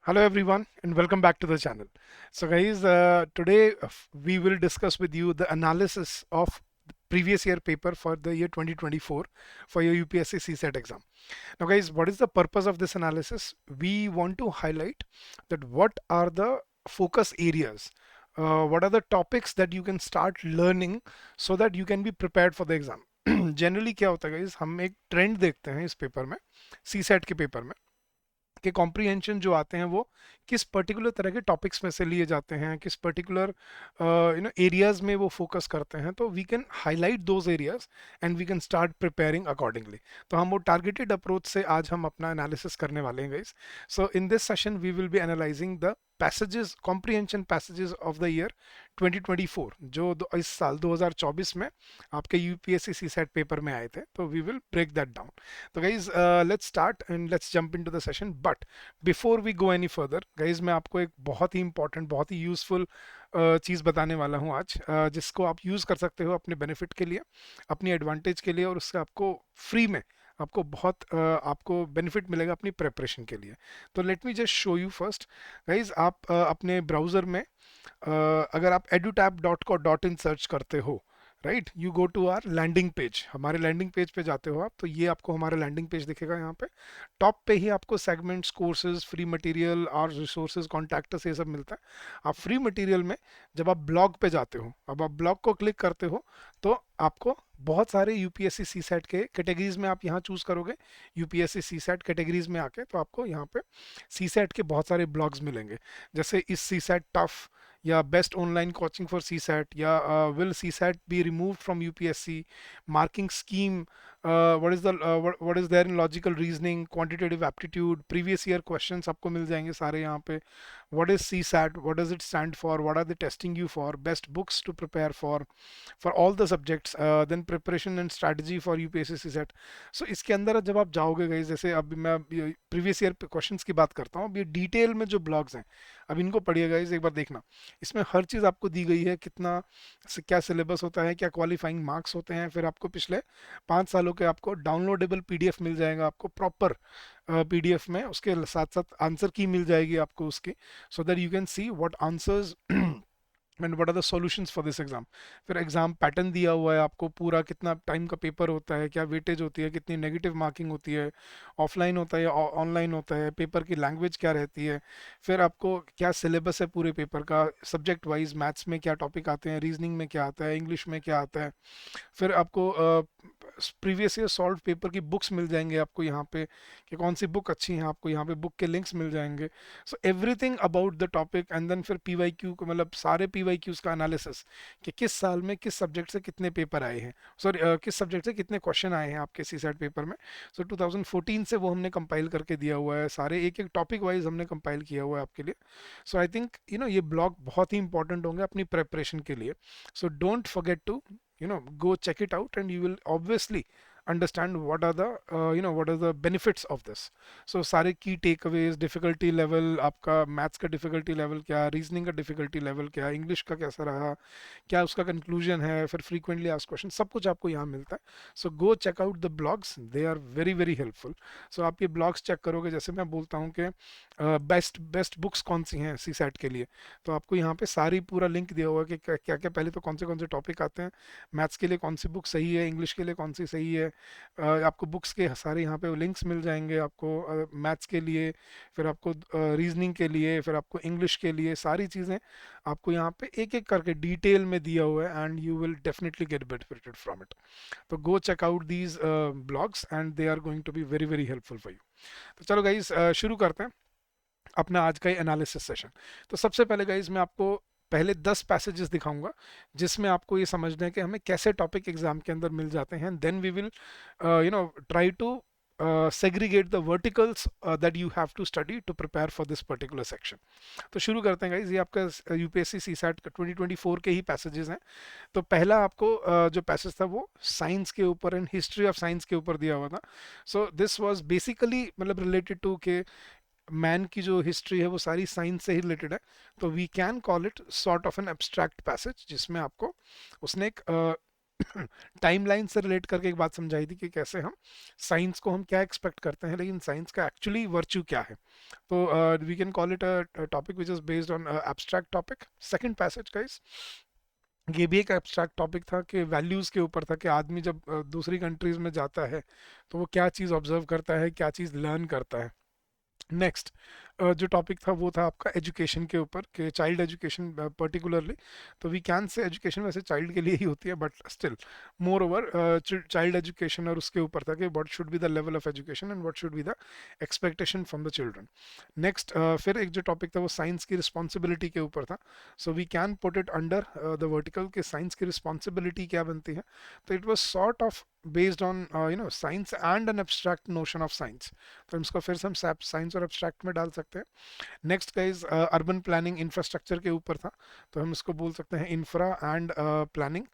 Hello everyone and welcome back to the channel. So guys, today we will discuss with you the analysis of the previous year paper for the year 2024 for your UPSC CSET exam. Now guys, what is the purpose of this analysis? We want to highlight that what are the focus areas, what are the topics that you can start learning so that you can be prepared for the exam. Generally क्या होता है guys, हम एक trend देखते हैं इस paper में, सी set के पेपर में, कि कॉम्प्रीहेंशन जो आते हैं वो किस पर्टिकुलर तरह के टॉपिक्स में से लिए जाते हैं, किस पर्टिकुलर एरियाज में वो फोकस करते हैं, तो we can highlight those areas and we can start preparing accordingly. तो हम वो टारगेटेड अप्रोच से आज हम अपना एनालिसिस करने वाले हैं guys. So in this session we will be analysing the passages, comprehension passages of the year 2024, जो इस साल 2024 में आपके यूपीएससी सीसेट पेपर में आए थे। तो we will break that down. तो guys let's start and let's jump into the session. But before we go any further guys, मैं आपको एक बहुत ही इंपॉर्टेंट, बहुत ही यूजफुल चीज़ बताने वाला हूँ आज, जिसको आप यूज़ कर सकते हो अपने बेनिफिट के लिए, अपनी एडवांटेज के लिए, और उससे आपको फ्री में आपको बहुत आपको बेनिफिट मिलेगा अपनी प्रेपरेशन के लिए। तो let me just show you first guys. आप अपने ब्राउज़र में अगर आप edutab.co.in सर्च करते हो, right, you go to our landing page, हमारे लैंडिंग पेज पे जाते हो आप, तो ये आपको हमारा लैंडिंग पेज दिखेगा। यहाँ पे टॉप पे ही आपको सेगमेंट्स, कोर्सेज, फ्री मटेरियल और रिसोर्सेज, कॉन्टैक्ट, ये सब मिलता है। आप फ्री मटेरियल में जब आप ब्लॉग पे जाते हो, अब आप ब्लॉग को क्लिक करते हो, तो आपको बहुत सारे यूपीएससी सी सेट के कैटेगरीज में आप यहाँ चूज करोगे। यूपीएससी सी सेट कैटेगरीज में आके तो आपको यहाँ पे सी सेट के बहुत सारे ब्लॉग्स मिलेंगे, जैसे इस सी सेट टफ, या best online coaching for CSAT, या will CSAT be removed from UPSC, marking scheme, what is there in logical reasoning, quantitative aptitude, previous year questions आपको मिल जाएंगे सारे यहाँ पे। what is CSAT, what does it stand for, what are they testing you for, best books to prepare for all the subjects, then preparation and strategy for UPSC CSAT। so इसके अंदर जब आप जाओगे गाइस, जैसे अब मैं previous year questions की बात करता हूँ, अब ये डिटेल में जो ब्लॉग्स हैं, अब इनको पढ़िएगा गाइस, एक बार देखना। इसमें हर चीज़ आपको दी गई है, कितना क्या सिलेबस होता है, क्या क्वालिफाइंग मार्क्स होते हैं, फिर आपको पिछले 5 सालों के आपको डाउनलोडेबल पीडीएफ मिल जाएगा, आपको प्रॉपर पीडीएफ में उसके साथ साथ आंसर की मिल जाएगी आपको उसकी, so that you can see what answers and what are the solutions for this exam. फिर एग्जाम पैटर्न दिया हुआ है आपको पूरा, कितना टाइम का पेपर होता है, क्या वेटेज होती है, कितनी नेगेटिव मार्किंग होती है, ऑफलाइन होता है या ऑनलाइन होता है, पेपर की लैंग्वेज क्या रहती है, फिर आपको क्या सिलेबस है पूरे पेपर का, सब्जेक्ट वाइज मैथ्स में क्या टॉपिक आते हैं, रीजनिंग में क्या आता है, इंग्लिश में क्या आता है, फिर आपको प्रीवियस ईयर सॉल्व पेपर की बुक्स मिल जाएंगे आपको यहाँ पे, कि कौन सी बुक अच्छी है, आपको यहाँ पे बुक के लिंक्स मिल जाएंगे। So everything about the topic, and then फिर पीवाईक्यू को, मतलब सारे पीवाईक्यूज का एनालिसिस, कि किस साल में किस सब्जेक्ट से कितने पेपर आए हैं, सॉरी किस सब्जेक्ट से कितने क्वेश्चन आए हैं आपके सी सेट पेपर में। सो 2014 से वो हमने कंपाइल करके दिया हुआ है, सारे एक एक टॉपिक वाइज हमने कंपाइल किया हुआ है आपके लिए। सो आई थिंक ये ब्लॉग बहुत ही इंपॉर्टेंट होंगे अपनी प्रेपरेशन के लिए। So don't forget to go check it out, and you will obviously understand what are the what are the benefits of this. So सारे की टेकअवेज, डिफिकल्टी लेवल आपका, maths का डिफिकल्टी लेवल क्या, reasoning का difficulty level क्या, English का कैसा रहा, क्या उसका कंक्लूजन है, फिर फ्रीक्वेंटली आस्क्ड क्वेश्चन, सब कुछ आपको यहाँ मिलता है। So go check out the blogs, they are very very helpful. So आप ये ब्लॉग्स चेक करोगे, जैसे मैं बोलता हूँ कि बेस्ट बेस्ट बुक्स कौन सी हैं सी सेट के लिए, तो आपको यहाँ पे सारी पूरा लिंक दिया हुआ है कि क्या क्या पहले तो कौन से टॉपिक आते हैं, मैथ्स के लिए कौन सी बुक सही है, इंग्लिश के लिए कौन सी सही है, आपको बुक्स के सारे यहाँ पे लिंक्स मिल जाएंगे आपको, मैथ्स के लिए, फिर आपको रीजनिंग के लिए, फिर आपको इंग्लिश के लिए, सारी चीज़ें आपको यहाँ पे एक एक करके डिटेल में दिया हुआ है, and you will definitely get benefited from it. तो go check out these blogs and they are going to be very very helpful for you. तो चलो गाइज, शुरू करते हैं अपना आज का एनालिसिस सेशन। तो सबसे पहले गाइज मैं आपको पहले 10 पैसेजेस दिखाऊंगा, जिसमें आपको ये समझना है कि हमें कैसे टॉपिक एग्जाम के अंदर मिल जाते हैं। Then we will try to segregate the verticals that you have to study to prepare for this particular section। तो शुरू करते हैं गाइज, ये आपका यूपीएससी सीसैट 2024 के ही पैसेजेस हैं। तो पहला आपको जो पैसेज था वो साइंस के ऊपर एंड हिस्ट्री ऑफ साइंस के ऊपर दिया हुआ था। सो दिस वाज बेसिकली मतलब रिलेटेड टू के मैन की जो हिस्ट्री है वो सारी साइंस से ही रिलेटेड है। तो we can call it sort of an abstract passage, जिसमें आपको उसने एक टाइमलाइन से रिलेट करके एक बात समझाई थी कि कैसे हम साइंस को हम क्या एक्सपेक्ट करते हैं, लेकिन साइंस का एक्चुअली वर्च्यू क्या है। तो we can call it a topic which is based on abstract topic. Second passage guys, ये भी एक एब्स्ट्रैक्ट टॉपिक था कि वैल्यूज़ के ऊपर था कि आदमी जब दूसरी कंट्रीज में जाता है तो वो क्या चीज़ ऑब्जर्व करता है, क्या चीज़ लर्न करता है। नेक्स्ट जो टॉपिक था वो था आपका एजुकेशन के ऊपर, कि चाइल्ड एजुकेशन पर्टिकुलरली। तो वी कैन से एजुकेशन वैसे चाइल्ड के लिए ही होती है, but still more over child education, और उसके ऊपर था कि what should be the level of education and what should be the expectation from the children. Next फिर एक जो टॉपिक था वो साइंस की रिस्पॉन्सिबिलिटी के ऊपर था। So we can put it under the vertical, के साइंस की रिस्पॉन्सिबिलिटी क्या बनती है। तो it was sort of based on science and an abstract notion of science. तो हम इसको फिर से हम साइंस और एब्स्ट्रैक्ट में डाल सकते हैं। Next guys urban planning infrastructure के ऊपर था, तो हम इसको बोल सकते हैं infra and planning,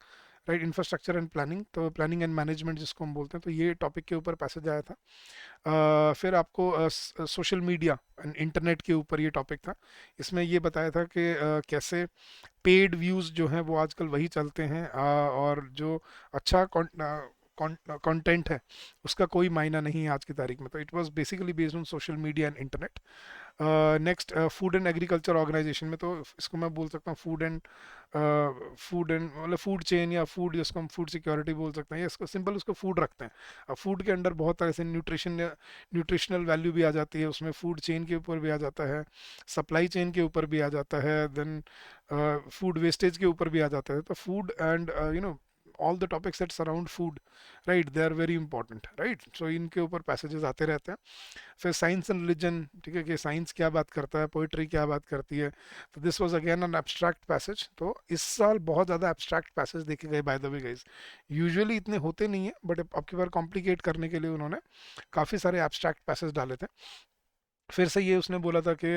right, infrastructure and planning, तो प्लानिंग एंड मैनेजमेंट जिसको हम बोलते हैं। तो ये टॉपिक के ऊपर पैसेज आया था। फिर आपको सोशल मीडिया एंड इंटरनेट के ऊपर ये टॉपिक था। इसमें ये बताया था कि कैसे पेड व्यूज़ जो हैं वो आजकल वही चलते हैं, और जो अच्छा कंटेंट है उसका कोई मायना नहीं है आज की तारीख में। तो it was basically based on social media and internet. Next food and agriculture organisation में, तो इसको मैं बोल सकता हूँ फूड एंड मतलब फूड चेन, या फूड जिसको हम फूड सिक्योरिटी बोल सकते हैं, या इसको सिंपल उसको फूड रखते हैं। अब फूड के अंडर बहुत तरह से न्यूट्रिशनल वैल्यू भी आ जाती है, उसमें फूड चेन के ऊपर भी आ जाता है, सप्लाई चेन के ऊपर भी आ जाता है, देन फूड वेस्टेज के ऊपर भी आ जाता है। तो food and all the topics that surround food, right, they are very important, right, so इनके ऊपर पैसेजेस आते रहते हैं। फिर साइंस एंड रिलीजन, ठीक है, कि साइंस क्या बात करता है, पोइट्री क्या बात करती है। तो this was again an abstract passage. तो इस साल बहुत ज़्यादा एब्स्ट्रैक्ट पैसेज देखे गए by the way guys. Usually इतने होते नहीं है, बट आपकी बार कॉम्प्लिकेट करने के लिए उन्होंने काफ़ी सारे एब्स्ट्रैक्ट पैसेज डाले थे। फिर से ये उसने बोला था कि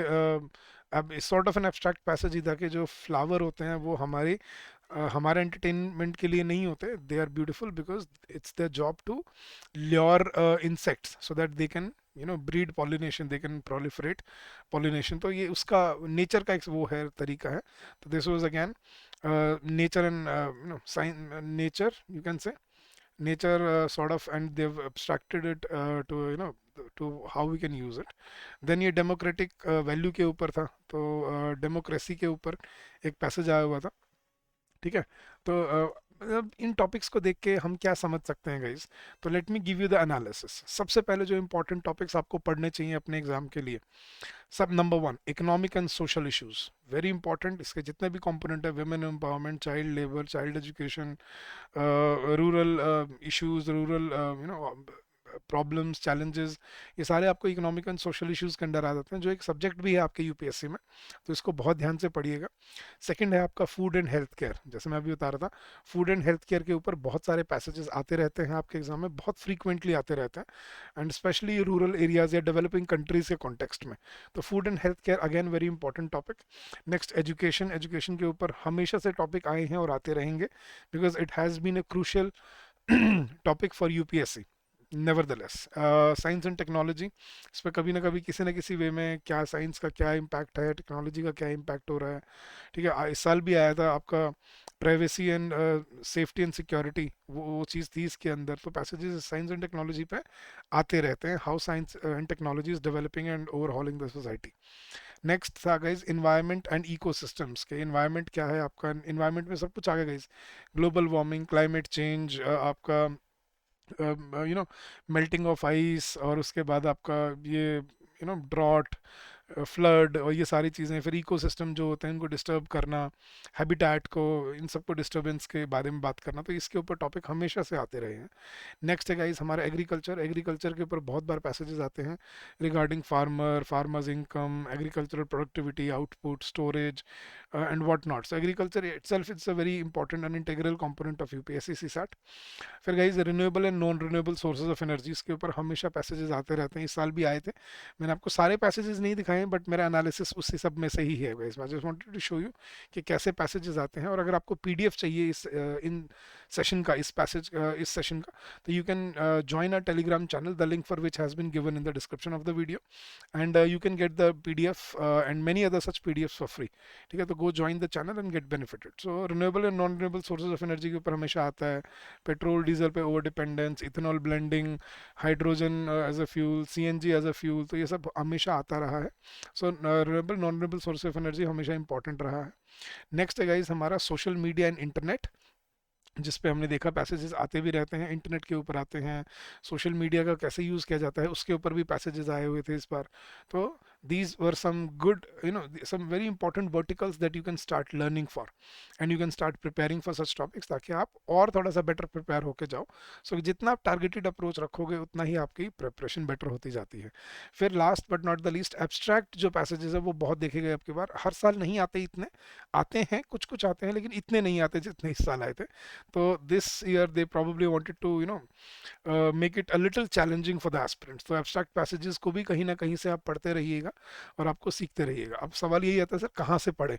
अब इस sort of an abstract passage ही था कि जो फ्लावर होते हैं वो हमारे एंटरटेनमेंट के लिए नहीं होते, they are beautiful because it's their job to lure insects so that they can breed pollination, they can proliferate pollination. तो ये उसका नेचर का एक वो है, तरीका है। तो this was again nature and nature, you can say nature, sort of, and they've abstracted it to to how we can use it. Then ये डेमोक्रेटिक वैल्यू के ऊपर था, तो डेमोक्रेसी के ऊपर एक पैसेज आया हुआ था, ठीक है। तो मतलब इन टॉपिक्स को देख के हम क्या समझ सकते हैं गाइज। तो let me give you the analysis. सबसे पहले जो इंपॉर्टेंट टॉपिक्स आपको पढ़ने चाहिए अपने एग्जाम के लिए, सब number one, economic and social issues, very important. इसके जितने भी कंपोनेंट है, women empowerment, child labour, child education, rural issues, rural problems, challenges, ये सारे आपको इकोनॉमिक एंड सोशल इश्यूज के अंडर आ जाते हैं, जो एक सब्जेक्ट भी है आपके यूपीएससी में। तो इसको बहुत ध्यान से पढ़िएगा। सेकंड है आपका फूड एंड हेल्थ केयर, जैसे मैं अभी बता रहा था, फूड एंड हेल्थ केयर के ऊपर बहुत सारे पैसेजेस आते रहते हैं आपके एग्जाम में, बहुत फ्रीक्वेंटली आते रहते हैं, एंड स्पेशली रूरल एरियाज या डेवलपिंग कंट्रीज के कॉन्टेक्स्ट में। तो food and health care again very important topic. Next education, education के ऊपर हमेशा से टॉपिक आए हैं और आते रहेंगे, because it has been a crucial topic for UPSC. Nevertheless science and technology, इस पर कभी ना कभी किसी न किसी वे में क्या साइंस का क्या इम्पैक्ट है, टेक्नोलॉजी का क्या इम्पैक्ट हो रहा है, ठीक है। इस साल भी आया था आपका privacy and safety and security, वो चीज़ थी इसके अंदर। तो पैसेजेस साइंस एंड टेक्नोलॉजी पे आते रहते हैं, how science and technology is developing and overhauling the society. Next था गाइज इन्वायरमेंट एंड इकोसिस्टम्स, के इन्वायरमेंट क्या है आपका, इन्वायरमेंट में सब कुछ आ गया guys, global warming, climate change, आपका मेल्टिंग ऑफ आइस, और उसके बाद आपका ये ड्रॉट, फ्लड, और ये सारी चीज़ें। फिर इकोसिस्टम जो होते हैं इनको डिस्टर्ब करना, हैबिटेट को, इन सबको डिस्टर्बेंस के बारे में बात करना। तो इसके ऊपर टॉपिक हमेशा से आते रहे हैं। नेक्स्ट है गाइस हमारा एग्रीकल्चर। एग्रीकल्चर के ऊपर बहुत बार पैसेजेस आते हैं regarding farmers income, agricultural productivity, output, storage and what not. So agriculture itself it's a very important and integral component of UPSC CSAT. फिर guys renewable and non renewable sources of energy, इसके ऊपर हमेशा passages आते रहते हैं, इस साल भी आए थे। मैंने आपको सारे पैसेजेस नहीं दिखाए दिखाएं, बट मेरा एनालिसिस उसी सब में से ही है guys. I just wanted to show you कि कैसे पैसेजेस आते हैं। और अगर आपको पीडीएफ चाहिए इस इन सेशन का, इस सेशन का, तो you can join our telegram channel, the link for which has been given in the description of the video, and you can get the pdf and many other such pdfs for free. ठीक है, तो go join the channel and get benefited. So renewable and non renewable sources of energy के ऊपर हमेशा आता है, petrol diesel पे over dependence, ethanol blending, hydrogen as a fuel, CNG as a fuel, तो ये सब हमेशा आता रहा है। So renewable non renewable source of energy हमेशा इंपॉर्टेंट रहा है। नेक्स्ट है गाइज हमारा सोशल मीडिया एंड इंटरनेट, जिस पे हमने देखा पैसेजेस आते भी रहते हैं, इंटरनेट के ऊपर आते हैं, सोशल मीडिया का कैसे यूज़ किया जाता है उसके ऊपर भी पैसेजेस आए हुए थे इस बार। तो these were some good, some very important verticals that you can start learning for, and you can start preparing for such topics, ताकि आप और थोड़ा सा बेटर प्रिपेयर होके जाओ। सो जितना आप टारगेटेड अप्रोच रखोगे उतना ही आपकी प्रिपरेशन बेटर होती जाती है। फिर last but not the least, abstract जो पैसेजेस है वो बहुत देखे गए आपकी बार, हर साल नहीं आते इतने, आते हैं कुछ कुछ आते हैं लेकिन इतने नहीं आते जितने इस साल आए थे। तो this year they probably wanted to make it a little challenging for the aspirants, तो एब्स्ट्रैक्ट पैसेजेस को भी कहीं ना कहीं से आप पढ़ते रहिएगा और आपको सीखते रहिएगा। अब सवाल यही आता है सर कहाँ से पढ़े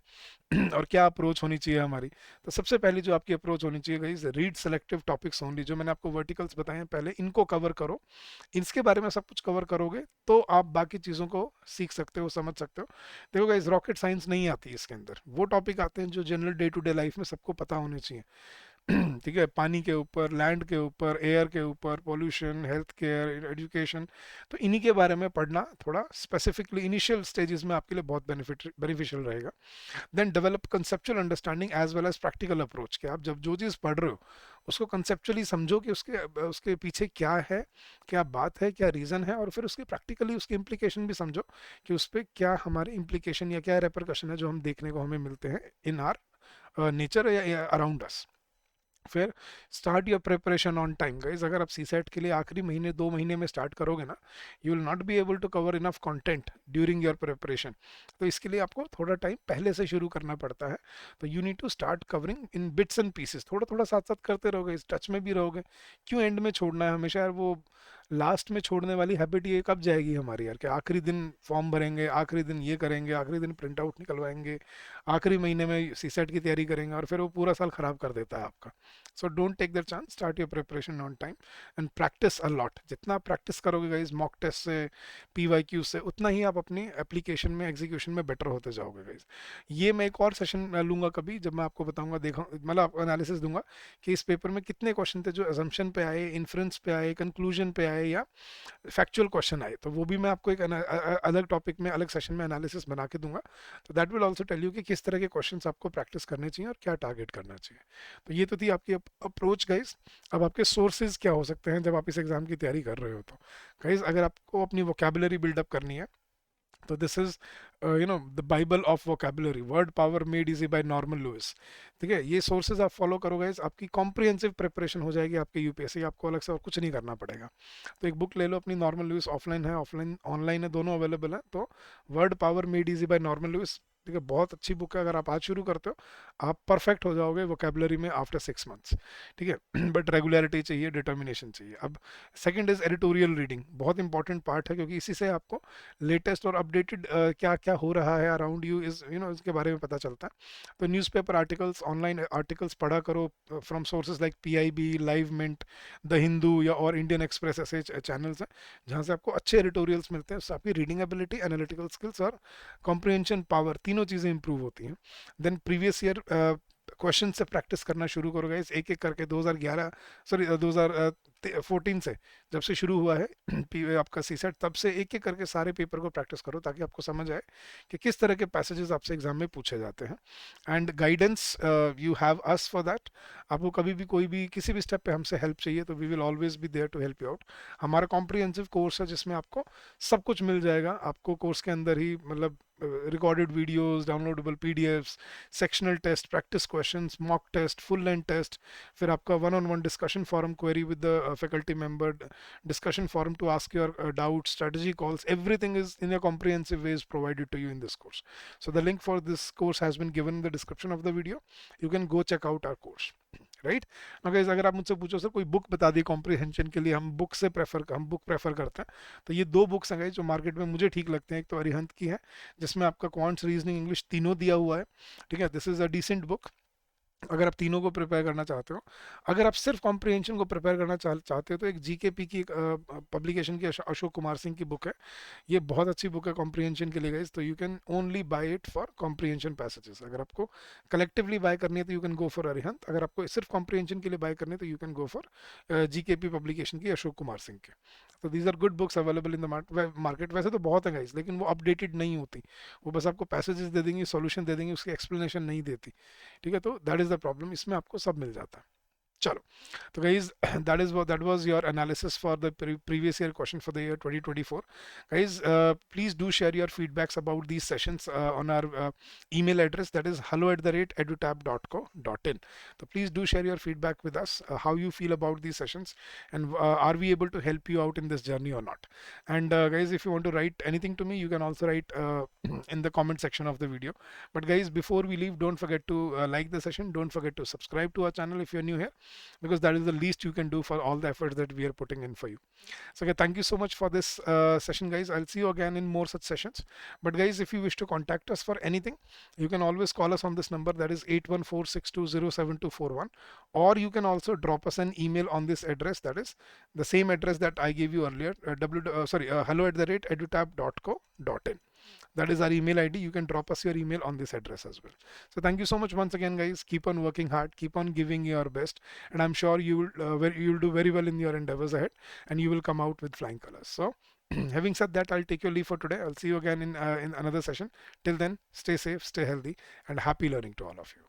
और क्या अप्रोच होनी चाहिए हमारी। तो सबसे पहले जो आपकी अप्रोच होनी चाहिए guys, read selective topics only. जो मैंने आपको वर्टिकल्स बताए हैं पहले, इनको कवर करो, इसके बारे में सब कुछ कवर करोगे तो आप बाकी चीज़ों को सीख सकते हो, समझ सकते हो। देखो गाइस, रॉकेट साइंस नहीं आती इसके अंदर, वो टॉपिक आते हैं जो general day to day life में सबको पता होने चाहिए। ठीक है, पानी के ऊपर, लैंड के ऊपर, एयर के ऊपर, पोल्यूशन, हेल्थ केयर, एजुकेशन, तो इन्हीं के बारे में पढ़ना थोड़ा स्पेसिफिकली इनिशियल स्टेजेस में आपके लिए बहुत बेनिफिशियल रहेगा। Then develop conceptual understanding as well as practical approach, कि आप जब जो चीज़ पढ़ रहे हो उसको कंसेप्चुअली समझो कि उसके पीछे क्या है, क्या बात है, क्या रीज़न है, और फिर उसके प्रैक्टिकली उसके इम्प्लीकेशन भी समझो कि उस पर क्या हमारे इम्प्लीकेशन या क्या रेपरकशन है जो हम देखने को हमें मिलते हैं इन आर नेचर या अराउंड अस। फिर start your preparation on time guys. अगर आप सी सेट के लिए आखिरी महीने 2 महीने में स्टार्ट करोगे ना, you will not be able to cover enough content during your preparation. तो इसके लिए आपको थोड़ा टाइम पहले से शुरू करना पड़ता है। तो you need to start covering in bits and pieces, थोड़ा थोड़ा साथ साथ करते रहोगे, इस टच में भी रहोगे। क्यों एंड में छोड़ना है हमेशा यार, वो लास्ट में छोड़ने वाली हैबिट ये कब जाएगी हमारी यार, कि आखिरी दिन फॉर्म भरेंगे, आखिरी दिन ये करेंगे, आखिरी दिन प्रिंट आउट निकलवाएंगे, आखिरी महीने में सी सेट की तैयारी करेंगे, और फिर वो पूरा साल खराब कर देता है आपका। So don't take that chance, start your preparation on time and practise a lot. जितना आप प्रैक्टिस करोगे गाइज मॉक टेस्ट से, पीवाईक्यू से, उतना ही आप अपनी एप्लीकेशन में, एग्जीक्यूशन में बेटर होते जाओगे गाइज। ये मैं एक और सेशन लूंगा कभी, जब मैं आपको बताऊंगा, देखो मतलब एनालिसिस दूंगा कि इस पेपर में कितने क्वेश्चन थे जो अजम्पशन पे आए, इन्फ्रेंस पे आए, कंक्लूजन पे आए, या फैक्चुअल क्वेश्चन आए। तो वो भी मैं आपको एक अलग टॉपिक में, अलग सेशन में एनालिसिस बना के दूंगा। तो that will also tell you कि किस तरह के क्वेश्चंस आपको प्रैक्टिस करने चाहिए और क्या टारगेट करना चाहिए। तो ये तो थी आपकी अप्रोच गाइज। अब आपके सोर्सेज क्या हो सकते हैं जब आप इस एग्जाम की तैयारी कर रहे हो। तो गाइज अगर आपको अपनी वोकेबुलरी बिल्डअप करनी है, तो this is the bible of vocabulary, word power made easy by Norman Lewis. ठीक है, ये सोर्सेज आप फॉलो करोगे, आपकी कॉम्प्रिहेंसिव प्रिपरेशन हो जाएगी आपके यूपीएससी, आपको अलग से और कुछ नहीं करना पड़ेगा। तो एक बुक ले लो अपनी, नॉर्मन लुइस, ऑफलाइन है, ऑफलाइन ऑनलाइन है, दोनों अवेलेबल है। तो word power made easy by Norman Lewis, ठीक है, बहुत अच्छी बुक है। अगर आप आज शुरू करते हो, आप परफेक्ट हो जाओगे वोकेबुलरी में आफ्टर 6 मंथ्स। ठीक है, बट रेगुलरिटी चाहिए, डिटर्मिनेशन चाहिए। अब सेकंड इज एडिटोरियल रीडिंग, बहुत इंपॉर्टेंट पार्ट है, क्योंकि इसी से आपको लेटेस्ट और अपडेटेड क्या क्या हो रहा है अराउंड यू, इस इसके बारे में पता चलता है। तो न्यूज़पेपर आर्टिकल्स, ऑनलाइन आर्टिकल्स पढ़ा करो from sources like PIB, Live Mint, the Hindu, या और इंडियन एक्सप्रेस, ऐसे चैनल्स हैं जहाँ से आपको अच्छे एडिटोरियल्स मिलते हैं। उससे आपकी रीडिंग एबिलिटी, एनालिटिकल स्किल्स और कॉम्प्रिहेंशन पावर, तीनों चीज़ें इंप्रूव होती हैं। देन प्रीवियस ईयर क्वेश्चन से प्रैक्टिस करना शुरू करो गाइस, एक एक करके। 2014 से जब से शुरू हुआ है आपका सी सेट, तब से एक एक करके सारे पेपर को प्रैक्टिस करो, ताकि आपको समझ आए कि किस तरह के पैसेजेस आपसे एग्जाम में पूछे जाते हैं। And guidance, you have us for that. आपको कभी भी कोई भी किसी भी स्टेप पे हमसे हेल्प चाहिए तो we will always be there to help you out. हमारा कॉम्प्रिहेंसिव कोर्स है जिसमें आपको सब कुछ मिल जाएगा। आपको कोर्स के अंदर ही मतलब recorded videos, downloadable PDFs, sectional test, practice questions, mock test, full length test, फिर आपका one on one discussion forum query with the faculty member, discussion forum to ask your doubts, strategy calls, everything is in a comprehensive way is provided to you in this course. So the link for this course has been given in the description of the video. You can go check out our course. Right ना guys, अगर आप मुझसे पूछो sir कोई book बता दी comprehension के लिए, हम बुक प्रेफर करते हैं, तो ये दो बुक्स हैं गाइस जो मार्केट में मुझे ठीक लगते हैं। एक तो अरिहंत की है जिसमें आपका क्वांट्स, रीजनिंग, इंग्लिश तीनों दिया हुआ है। ठीक है, this is a decent book अगर आप तीनों को प्रिपेयर करना चाहते हो। अगर आप सिर्फ कॉम्प्रिहेंशन को प्रिपेयर करना चाहते हो तो एक जीकेपी की पब्लिकेशन की अशोक कुमार सिंह की बुक है। ये बहुत अच्छी बुक है कॉम्प्रिहेंशन के लिए गाइस, तो you can only by it for comprehension passages. अगर आपको कलेक्टिवली बाय करनी है तो you can go for Arihant, अगर आपको सिर्फ कॉम्प्रिहेंशन के लिए बाय करनी है तो you can go for GKP publication की अशोक कुमार सिंह के। तो these are good books available in the market. वैसे तो बहुत है गाइस, लेकिन वो अपडेटेड नहीं होती, वो बस आपको पैसेजेस दे देंगे, सॉल्यूशन दे देंगे, उसकी एक्सप्लेनेशन नहीं देती। ठीक है, तो दैट इज द प्रॉब्लम, इसमें आपको सब मिल जाता है। चलो, तो guys, that was your analysis for the previous year question for the year 2024. Guys, please do share your feedbacks about these sessions on our email address, that is hello@edutab.co.in. So please do share your feedback with us, how you feel about these sessions, and are we able to help you out in this journey or not. And guys, if you want to write anything to me, you can also write in the comment section of the video. But guys, before we leave, don't forget to like the session, don't forget to subscribe to our channel if you're new here, because that is the least you can do for all the efforts that we are putting in for you. So okay, thank you so much for this session, guys. I'll see you again in more such sessions. But guys, if you wish to contact us for anything, you can always call us on this number, that is 8146207241, or you can also drop us an email on this address, that is the same address that I gave you earlier, hello@edutab.co.in. That is our email ID. You can drop us your email on this address as well. So thank you so much once again, guys. Keep on working hard, keep on giving your best, and I'm sure you'll do very well in your endeavors ahead, and you will come out with flying colors. So having said that, I'll take your leave for today. I'll see you again in another session. Till then, stay safe, stay healthy, and happy learning to all of you.